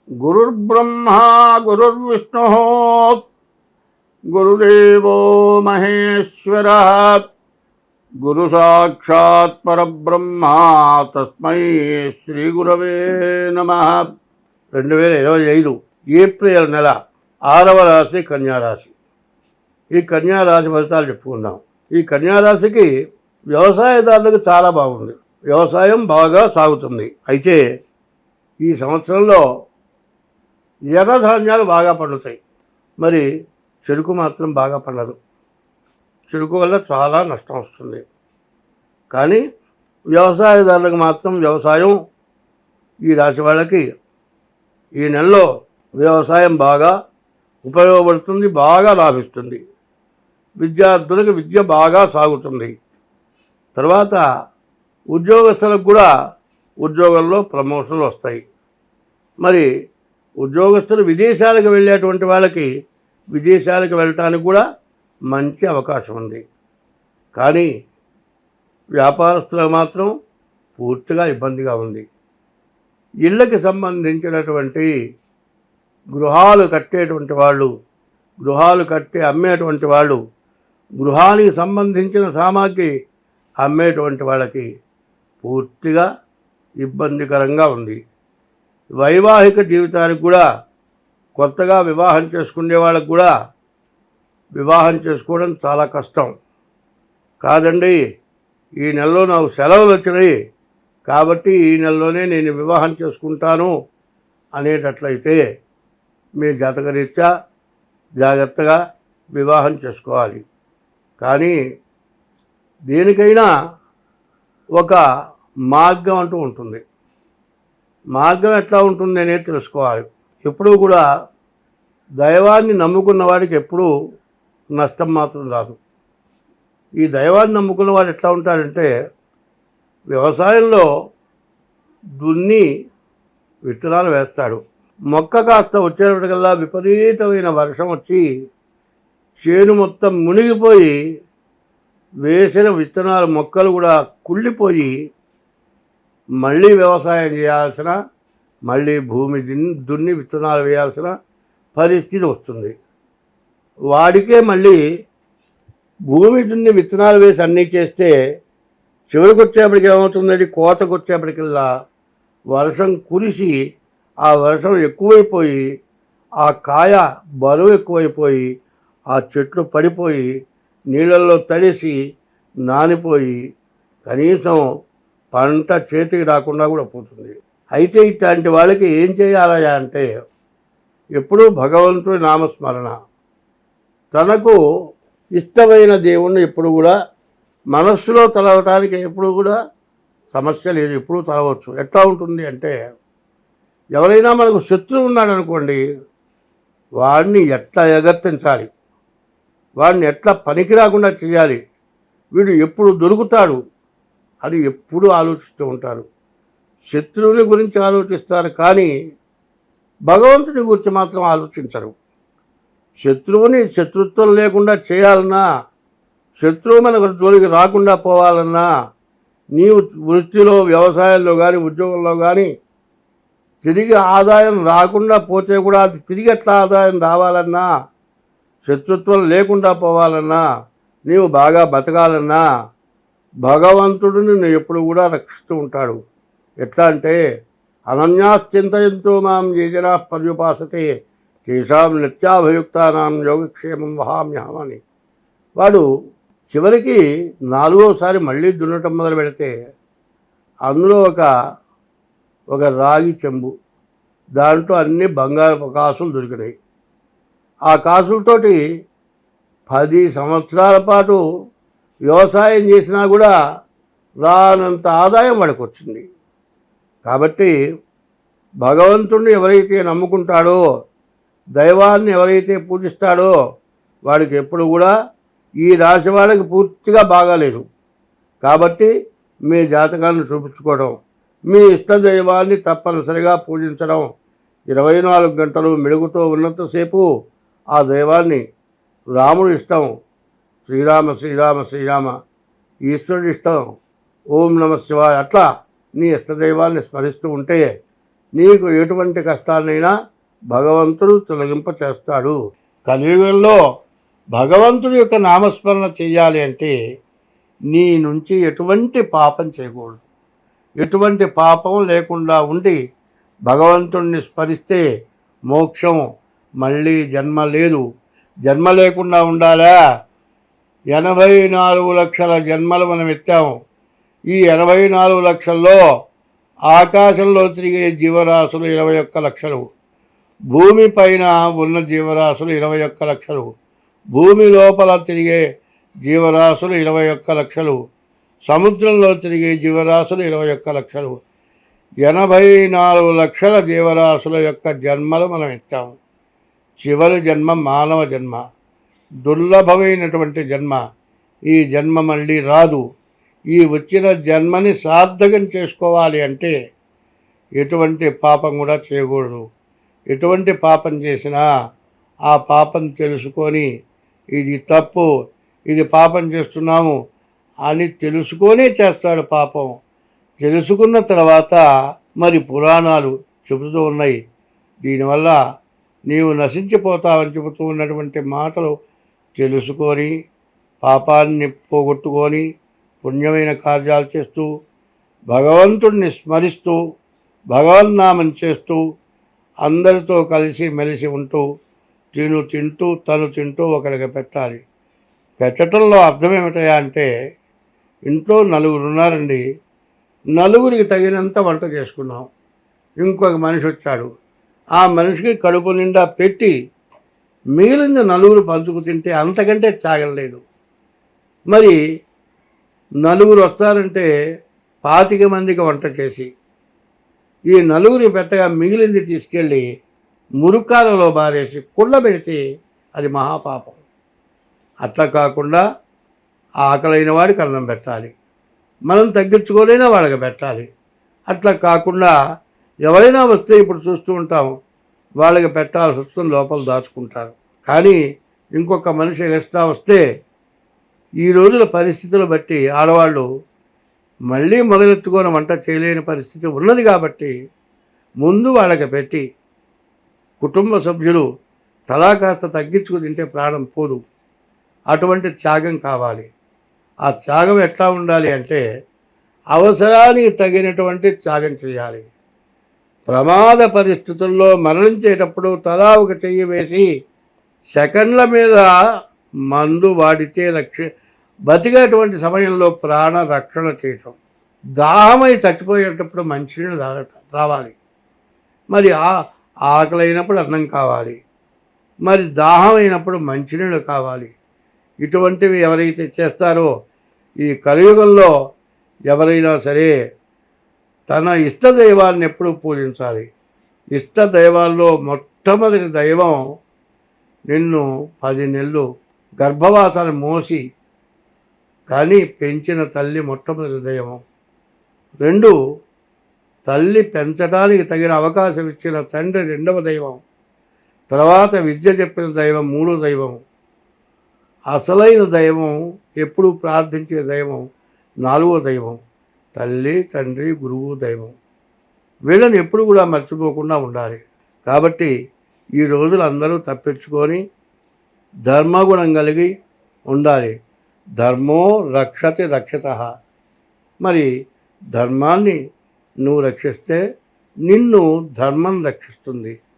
గురుర్బ్రహ్మా గురుర్విష్ణుః గురుదేవో మహేశ్వరః గురు సాక్షాత్ పరబ్రహ్మ తస్మై శ్రీ గురవే నమః. 2025 ఏప్రిల్ నెల 6వ రాశి కన్యారాశి. ఈ కన్యారాశి ఫలితాలు చెప్పుకుందాం. ఈ కన్యారాశికి వ్యవసాయదారులకు చాలా బాగుంది. వ్యవసాయం బాగా సాగుతుంది. అయితే ఈ సంవత్సరంలో ఎర్రధాన్యాలు బాగా పండుతాయి. మరి చెరుకు మాత్రం బాగా పండదు. చెరుకు వల్ల చాలా నష్టం వస్తుంది. కానీ వ్యవసాయదారులకు మాత్రం వ్యవసాయం ఈ రాశి వాళ్ళకి ఈ నెలలో వ్యవసాయం బాగా ఉపయోగపడుతుంది, బాగా లాభిస్తుంది. విద్యార్థులకు విద్య బాగా సాగుతుంది. తర్వాత ఉద్యోగస్తులకు కూడా ఉద్యోగంలో ప్రమోషన్లు వస్తాయి. మరి ఉద్యోగస్తులు విదేశాలకు వెళ్ళేటువంటి వాళ్ళకి విదేశాలకు వెళ్ళటానికి కూడా మంచి అవకాశం ఉంది. కానీ వ్యాపారస్తులకు మాత్రం పూర్తిగా ఇబ్బందిగా ఉంది. ఇళ్ళకి సంబంధించినటువంటి గృహాలు కట్టేటువంటి వాళ్ళు, గృహాలు అమ్మేటువంటి వాళ్ళు, గృహానికి సంబంధించిన సామాగ్రి అమ్మేటువంటి వాళ్ళకి పూర్తిగా ఇబ్బందికరంగా ఉంది. వైవాహిక జీవితానికి కూడా కొత్తగా వివాహం చేసుకునే వాళ్ళకు కూడా వివాహం చేసుకోవడం చాలా కష్టం. కాదండి, ఈ నెలలో నాకు సెలవులు వచ్చినాయి కాబట్టి ఈ నెలలోనే నేను వివాహం చేసుకుంటాను అనేటట్లయితే మీ జాతకరీత్యా జాగ్రత్తగా వివాహం చేసుకోవాలి. కానీ దేనికైనా ఒక మార్గం అంటూ ఉంటుంది. మార్గం ఎట్లా ఉంటుంది అనేది తెలుసుకోవాలి. ఎప్పుడూ కూడా దైవాన్ని నమ్ముకున్న వాడికి ఎప్పుడూ నష్టం మాత్రం రాదు. ఈ దైవాన్ని నమ్ముకున్న వాడు ఎట్లా ఉంటాడంటే, వ్యవసాయంలో దున్ని విత్తనాలు వేస్తాడు. మొక్క కాస్త వచ్చేటప్పటికల్లా విపరీతమైన వర్షం వచ్చి చేను మొత్తం మునిగిపోయి వేసిన విత్తనాలు మొక్కలు కూడా కుళ్ళిపోయి మళ్ళీ వ్యవసాయం చేయాల్సిన, మళ్ళీ భూమి దున్ని విత్తనాలు వేయాల్సిన పరిస్థితి వస్తుంది. వాడికే మళ్ళీ భూమి దున్ని విత్తనాలు వేసి అన్నీ చేస్తే చివరికి వచ్చేప్పటికి ఏమవుతుంది, కోతకు వచ్చేప్పటికల్లా వర్షం కురిసి ఆ వర్షం ఎక్కువైపోయి ఆ కాయ బరువు ఎక్కువైపోయి ఆ చెట్లు పడిపోయి నీళ్ళల్లో తడిసి నానిపోయి కనీసం పంట చేతికి రాకుండా కూడా పోతుంది. అయితే ఇట్లాంటి వాళ్ళకి ఏం చేయాలయా అంటే, ఎప్పుడూ భగవంతుడి నామస్మరణ, తనకు ఇష్టమైన దేవుణ్ణి ఎప్పుడు కూడా మనస్సులో తలవటానికి ఎప్పుడు కూడా సమస్య లేదు, ఎప్పుడూ తలవచ్చు. ఎట్లా ఉంటుంది అంటే, ఎవరైనా మనకు శత్రువు ఉన్నాడు అనుకోండి, వాడిని ఎట్లా ఎగర్తించాలి, వాడిని ఎట్లా పనికి రాకుండా చేయాలి, వీడు ఎప్పుడు దొరుకుతాడు అది ఎప్పుడూ ఆలోచిస్తూ ఉంటారు. శత్రువుని గురించి ఆలోచిస్తారు కానీ భగవంతుడి గురించి మాత్రం ఆలోచించరు. శత్రువుని శత్రుత్వం లేకుండా చేయాలన్నా, శత్రువు మనకు జోలికి రాకుండా పోవాలన్నా, నీవు వృత్తిలో, వ్యవసాయంలో కానీ ఉద్యోగంలో కానీ తిరిగి ఆదాయం రాకుండా పోతే కూడా అది తిరిగి ఎట్లా ఆదాయం రావాలన్నా, శత్రుత్వం లేకుండా పోవాలన్నా, నీవు బాగా బతకాలన్నా భగవంతుడు నిన్ను ఎప్పుడు కూడా రక్షిస్తూ ఉంటాడు. ఎట్లా అంటే, అనన్యాశ్చింతయంతో మాం ఏ జనా పర్యుపాసతే తేషాం నిత్యాభియుక్తానాం యోగక్షేమం వహామ్యహమని. వాడు చివరికి 4వసారి మళ్ళీ దున్నటం మొదలు పెడితే అందులో ఒక రాగి చెంబు, దాంట్లో అన్ని బంగారు కాసులు దొరికినాయి. ఆ కాసులతోటి 10 సంవత్సరాల పాటు వ్యవసాయం చేసినా కూడా రానంత ఆదాయం వాడికి వచ్చింది. కాబట్టి భగవంతుడిని ఎవరైతే నమ్ముకుంటాడో, దైవాన్ని ఎవరైతే పూజిస్తాడో వాడికి ఎప్పుడు కూడా ఈ రాశి వాళ్ళకి పూర్తిగా బాగాలేదు. కాబట్టి మీ జాతకాన్ని చూపించుకోవడం, మీ ఇష్ట దైవాన్ని తప్పనిసరిగా పూజించడం, 24 గంటలు మెలుగుతో ఉన్నంతసేపు ఆ దైవాన్ని, రాముడు ఇష్టం శ్రీరామ శ్రీరామ శ్రీరామ, ఈశ్వరుడు ఇష్టం ఓం నమ శివాయ, అట్లా నీ ఇష్టదైవాన్ని స్మరిస్తూ ఉంటే నీకు ఎటువంటి కష్టాన్నైనా భగవంతుడు తొలగింప చేస్తాడు. కలియుగంలో భగవంతుడి యొక్క నామస్మరణ చేయాలి అంటే నీ నుంచి ఎటువంటి పాపం చేయకూడదు. ఎటువంటి పాపం లేకుండా ఉండి భగవంతుడిని స్మరిస్తే మోక్షం, మళ్ళీ జన్మ లేదు. జన్మ లేకుండా ఉండాలా? 84 లక్షల జన్మలు మనం ఎత్తాము. ఈ 84 లక్షల్లో ఆకాశంలో తిరిగే జీవరాశులు 21 లక్షలు, భూమి పైన ఉన్న జీవరాశులు 21 లక్షలు, భూమి లోపల తిరిగే జీవరాశులు 21 లక్షలు, సముద్రంలో తిరిగే జీవరాశులు 21 లక్షలు, 84 లక్షల జీవరాశుల యొక్క జన్మలు మనం ఎత్తాము. చివరి జన్మ మానవ జన్మ, దుర్లభమైనటువంటి జన్మ. ఈ జన్మ మళ్ళీ రాదు. ఈ వచ్చిన జన్మని సార్థకం చేసుకోవాలి అంటే ఎటువంటి పాపం కూడా చేయకూడదు. ఎటువంటి పాపం చేసినా ఆ పాపం తెలుసుకొని ఇది తప్పు, ఇది పాపం చేస్తున్నాము అని తెలుసుకొనే చేస్తాడు పాపం. తెలుసుకున్న తర్వాత మరి పురాణాలు చెబుతూ ఉన్నాయి, దీనివల్ల నీవు నశించిపోతావని చెబుతూ ఉన్నటువంటి మాటలు తెలుసుకొని పాపాన్ని పోగొట్టుకొని పుణ్యమైన కార్యాలు చేస్తూ భగవంతుడిని స్మరిస్తూ భగవన్నామం చేస్తూ అందరితో కలిసి మెలిసి ఉంటూ తను తింటూ ఒకరికి పెట్టాలి. పెట్టడంలో అర్థం ఏమిటయా అంటే, ఇంట్లో 9 ఉన్నారండి, 9కి తగినంత వంట చేసుకున్నాం. ఇంకొక మనిషి వచ్చాడు, ఆ మనిషికి కడుపు నిండా పెట్టి మిగిలిన 9 పంచుకు తింటే అంతకంటే చాగలేదు. మరి 9 వస్తారంటే 25 మందికి వంట చేసి ఈ 9 పెట్టగా మిగిలింది తీసుకెళ్ళి మురుకాలలో బారేసి కుళ్ళబెడితే అది మహాపాపం. అట్లా కాకుండా ఆకలైన వాడికి అన్నం పెట్టాలి, మనం తగ్గించుకోలేనా వాళ్ళకి పెట్టాలి. అట్లా కాకుండా ఎవరైనా వస్తే ఇప్పుడు చూస్తూ ఉంటాం, వాళ్ళకి పెట్టాల్సి వస్తుంది, లోపల దాచుకుంటారు. కానీ ఇంకొక మనిషి ఎక్స్ట్రా వస్తే ఈ రోజుల పరిస్థితులు బట్టి ఆడవాళ్ళు మళ్ళీ మొదలెత్తుకొని వంట చేయలేని పరిస్థితి ఉన్నది. కాబట్టి ముందు వాళ్ళకి పెట్టి కుటుంబ సభ్యులు తలా కాస్త తగ్గించుకు తింటే ప్రాణం పోదు. అటువంటి త్యాగం కావాలి. ఆ త్యాగం ఎట్లా ఉండాలి అంటే అవసరానికి తగినటువంటి త్యాగం చేయాలి. ప్రమాద పరిస్థితుల్లో మరణించేటప్పుడు తలా ఒక చెయ్యి వేసి సెకండ్ల మీద మందు వాడితే బతికేటువంటి సమయంలో ప్రాణ రక్షణ చేయటం. దాహమై చచ్చిపోయేటప్పుడు మంచినీళ్ళు రావాలి. మరి ఆకలైనప్పుడు అన్నం కావాలి, మరి దాహం అయినప్పుడు మంచినీళ్ళు కావాలి. ఇటువంటివి ఎవరైతే చేస్తారో ఈ కలియుగంలో ఎవరైనా సరే తన ఇష్టదైవాన్ని ఎప్పుడూ పూజించాలి. ఇష్టదైవాల్లో మొట్టమొదటి దైవం నిన్ను 10 నెలలు గర్భవాసాన్ని మోసి కానీ పెంచిన తల్లి మొట్టమొదటి దైవం. 2 తల్లి పెంచడానికి తగిన అవకాశం ఇచ్చిన తండ్రి 2వ దైవం. తర్వాత విద్య చెప్పిన దైవం 3వ దైవం. అసలైన దైవం ఎప్పుడు ప్రార్థించే దైవం 4వ దైవం. తల్లి, తండ్రి, గురువు, దైవం. వీళ్ళని ఎప్పుడు కూడా మర్చిపోకుండా ఉండాలి. కాబట్టి ఈ రోజులు అందరూ తప్పించుకొని ధర్మగుణం కలిగి ఉండాలి. ధర్మో రక్షతి రక్షితః. మరి ధర్మాన్ని నువ్వు రక్షిస్తే నిన్ను ధర్మం రక్షిస్తుంది.